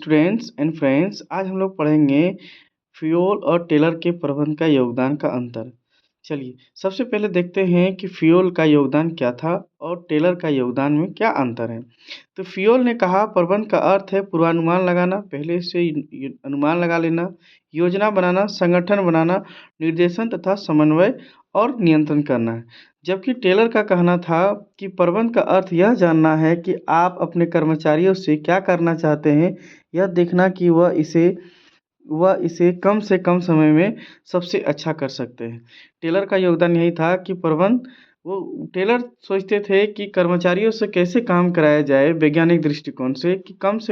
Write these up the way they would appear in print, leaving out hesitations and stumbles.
Students and friends, आज हम लोग पढ़ेंगे फ्यूल और टेलर के प्रबंध का योगदान का अंतर। चलिए, सबसे पहले देखते हैं कि फ्यूल का योगदान क्या था और टेलर का योगदान में क्या अंतर है। तो फ्यूल ने कहा प्रबंध का अर्थ है पूर्वानुमान लगाना, पहले से अनुमान लगा लेना, योजना बनाना, संगठन बनाना, निर्देशन तथा समन्वय और नियंत्रण करना है। जबकि टेलर का कहना था कि प्रबंध का अर्थ यह जानना है कि आप अपने कर्मचारियों से क्या करना चाहते हैं, यह देखना कि वह इसे कम से कम समय में सबसे अच्छा कर सकते हैं। टेलर का योगदान यही था कि टेलर सोचते थे कि कर्मचारियों से कैसे काम कराया जाए वैज्ञानिक दृष्टिकोण से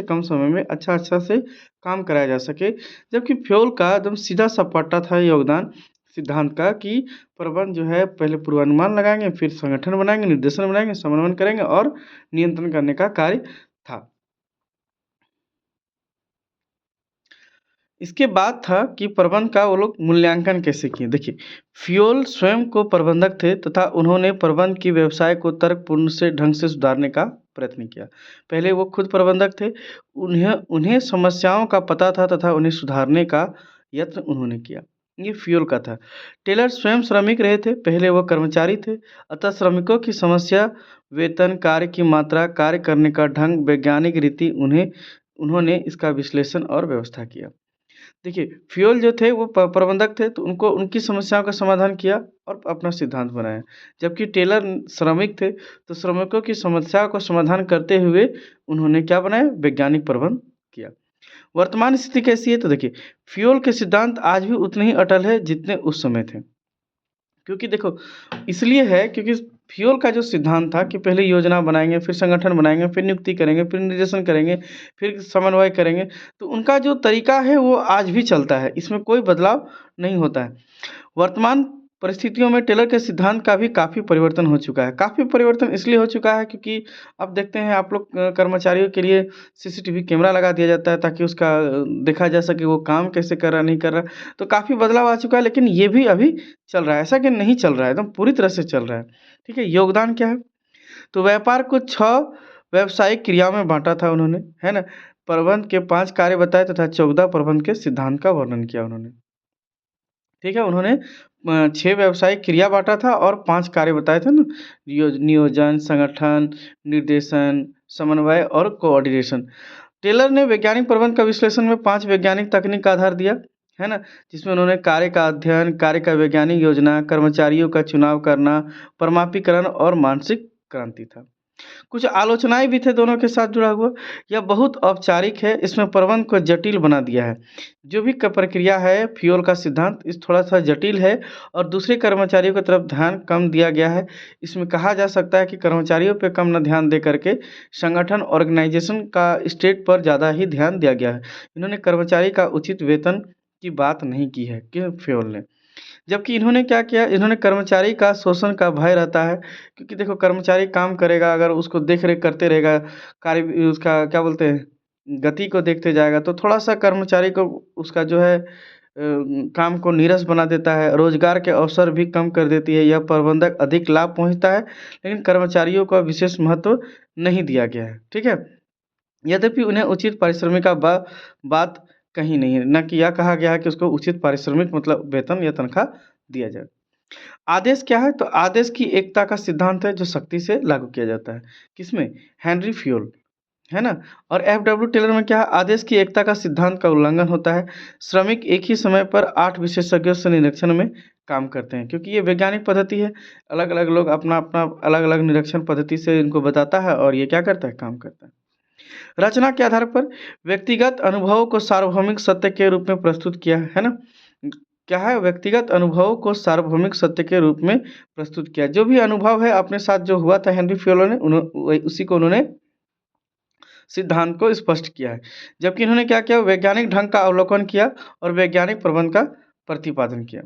कम समय में अच्छा से काम कराया जा सके। जबकि फ्यूल का एकदम सीधा सपाटा था योगदान सिद्धांत का कि प्रबंध जो है पहले पूर्वानुमान लगाएंगे, फिर संगठन बनाएंगे, निर्देशन बनाएंगे, समन्वय करेंगे और नियंत्रण करने का कार्य था। इसके बाद था कि प्रबंध का वो लोग मूल्यांकन कैसे किए। देखिए, फ्यूल स्वयं को प्रबंधक थे तथा उन्होंने प्रबंध की व्यवसाय को तर्कपूर्ण से ढंग से सुधारने का प्रयत्न किया। पहले वो खुद प्रबंधक थे, उन्हें उन्हें समस्याओं का पता था तथा उन्हें सुधारने का यत्न उन्होंने किया। ये फ्यूल का था। टेलर स्वयं श्रमिक रहे थे, पहले वो कर्मचारी थे, अतः श्रमिकों की समस्या, वेतन, कार्य की मात्रा, कार्य करने का ढंग, वैज्ञानिक रीति उन्होंने इसका विश्लेषण और व्यवस्था किया। देखिए, फ्यूल जो थे वो प्रबंधक थे, तो उनको उनकी समस्याओं का समाधान किया और अपना सिद्धांत बनाया। जबकि टेलर श्रमिक थे, तो श्रमिकों की समस्याओं का समाधान करते हुए उन्होंने क्या बनाया, वैज्ञानिक प्रबंध किया। वर्तमान स्थिति कैसी है, तो देखिए फ्यूल के सिद्धांत आज भी उतने ही अटल है जितने उस समय थे। क्योंकि देखो, इसलिए है क्योंकि फ्यूल का जो सिद्धांत था कि पहले योजना बनाएंगे, फिर संगठन बनाएंगे, फिर नियुक्ति करेंगे, फिर निर्देशन करेंगे, फिर समन्वय करेंगे, तो उनका जो तरीका है वो आज भी चलता है, इसमें कोई बदलाव नहीं होता है। वर्तमान परिस्थितियों में टेलर के सिद्धांत का भी काफ़ी परिवर्तन हो चुका है। काफ़ी परिवर्तन इसलिए हो चुका है क्योंकि अब देखते हैं आप लोग, कर्मचारियों के लिए सीसीटीवी कैमरा लगा दिया जाता है ताकि उसका देखा जा सके वो काम कैसे कर रहा, नहीं कर रहा। तो काफ़ी बदलाव आ चुका है, लेकिन ये भी अभी चल रहा है, ऐसा कि नहीं चल रहा है, एकदम पूरी तरह से चल रहा है। ठीक है, योगदान क्या है? तो व्यापार को 6 व्यावसायिक क्रियाओं में बाँटा था उन्होंने, है ना? प्रबंध के 5 कार्य बताए तथा 14 प्रबंध के सिद्धांत का वर्णन किया उन्होंने। ठीक है, उन्होंने 6 व्यावसायिक क्रिया बाँटा था और 5 कार्य बताए थे ना, नियोजन, संगठन, निर्देशन, समन्वय और कोऑर्डिनेशन। टेलर ने वैज्ञानिक प्रबंध का विश्लेषण में 5 वैज्ञानिक तकनीक का आधार दिया, है ना? जिसमें उन्होंने कार्य का अध्ययन, कार्य का वैज्ञानिक योजना, कर्मचारियों का चुनाव करना, परमापीकरण और मानसिक क्रांति था। कुछ आलोचनाएँ भी थे दोनों के साथ जुड़ा हुआ। यह बहुत औपचारिक है, इसमें प्रबंध को जटिल बना दिया है। जो भी प्रक्रिया है फ्यूल का सिद्धांत इस थोड़ा-सा जटिल है और दूसरे कर्मचारियों की तरफ ध्यान कम दिया गया है। इसमें कहा जा सकता है कि कर्मचारियों पे कम न ध्यान दे करके संगठन ऑर्गेनाइजेशन का स्टेट पर ज़्यादा ही ध्यान दिया गया है। इन्होंने कर्मचारी का उचित वेतन की बात नहीं की है फ्यूल ने। जबकि इन्होंने क्या किया, इन्होंने कर्मचारी का शोषण का भय रहता है, क्योंकि देखो कर्मचारी काम करेगा, अगर उसको देख-रेख करते रहेगा, कार्य उसका क्या बोलते हैं, गति को देखते जाएगा, तो थोड़ा-सा कर्मचारी को उसका जो है काम को नीरस बना देता है, रोज़गार के अवसर भी कम कर देती है। यह प्रबंधक अधिक लाभ पहुँचता है, लेकिन कर्मचारियों को विशेष महत्व नहीं दिया गया है। ठीक है? यद्यपि उन्हें उचित पारिश्रमिक का बात कहीं नहीं है, ना कि यह कहा गया है कि उसको उचित पारिश्रमिक मतलब वेतन या तनख्वाह दिया जाए। आदेश क्या है? तो आदेश की एकता का सिद्धांत है जो सख्ती से लागू किया जाता है। किसमें? हेनरी फ्यूल, है ना? और एफ.डब्ल्यू. टेलर में क्या है? आदेश की एकता का सिद्धांत का उल्लंघन होता है। श्रमिक एक ही समय पर 8 विशेषज्ञों से निरीक्षण में काम करते हैं, क्योंकि ये वैज्ञानिक पद्धति है। अलग-अलग लोग अपना-अपना अलग-अलग निरीक्षण पद्धति से इनको बताता है और ये क्या करता है? काम करता है। रचना के आधार पर व्यक्तिगत अनुभवों को सार्वभौमिक सत्य के रूप में प्रस्तुत किया है ना? क्या है? व्यक्तिगत अनुभवों को सार्वभौमिक सत्य के रूप में प्रस्तुत किया। जो भी अनुभव है अपने साथ जो हुआ था हेनरी फ्यूलो ने उसी को उन्होंने सिद्धांत को स्पष्ट किया है। जबकि इन्होंने क्या किया? वैज्ञानिक ढंग का अवलोकन किया और वैज्ञानिक प्रबंध का प्रतिपादन किया।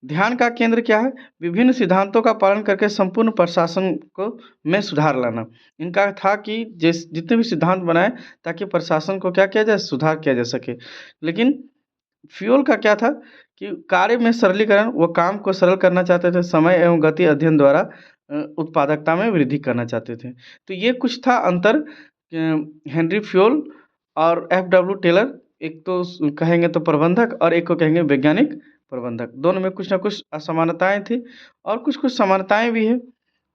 ध्यान का केंद्र क्या है? विभिन्न सिद्धांतों का पालन करके संपूर्ण प्रशासन को में सुधार लाना। इनका था कि जितने भी सिद्धांत बनाए ताकि प्रशासन को क्या किया जाए? सुधार किया जा सके। लेकिन फ्यूल का क्या था कि कार्य में सरलीकरण, वो काम को सरल करना चाहते थे, समय एवं गति अध्ययन द्वारा उत्पादकता में वृद्धि करना चाहते थे। तो ये कुछ था अंतर हेनरी फ्यूल और एफ.डब्ल्यू. टेलर, एक तो कहेंगे तो प्रबंधक और एक को कहेंगे वैज्ञानिक प्रबंधक। दोनों में कुछ ना कुछ असमानताएँ थी और कुछ-कुछ समानताएँ भी हैं।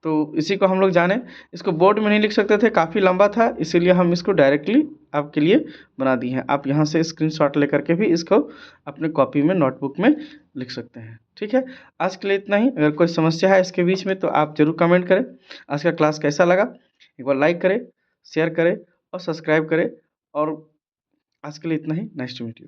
तो इसी को हम लोग जाने। इसको बोर्ड में नहीं लिख सकते थे, काफ़ी लंबा था, इसीलिए हम इसको डायरेक्टली आपके लिए बना दिए हैं। आप यहाँ से स्क्रीनशॉट लेकर के भी इसको अपने कॉपी में, नोटबुक में लिख सकते हैं। ठीक है? आज के लिए इतना ही। अगर कोई समस्या है इसके बीच में तो आप ज़रूर कमेंट करें। आज का क्लास कैसा लगा? एक बार लाइक करें, शेयर करें और सब्सक्राइब करें। और आज के लिए इतना ही। Nice to meet you.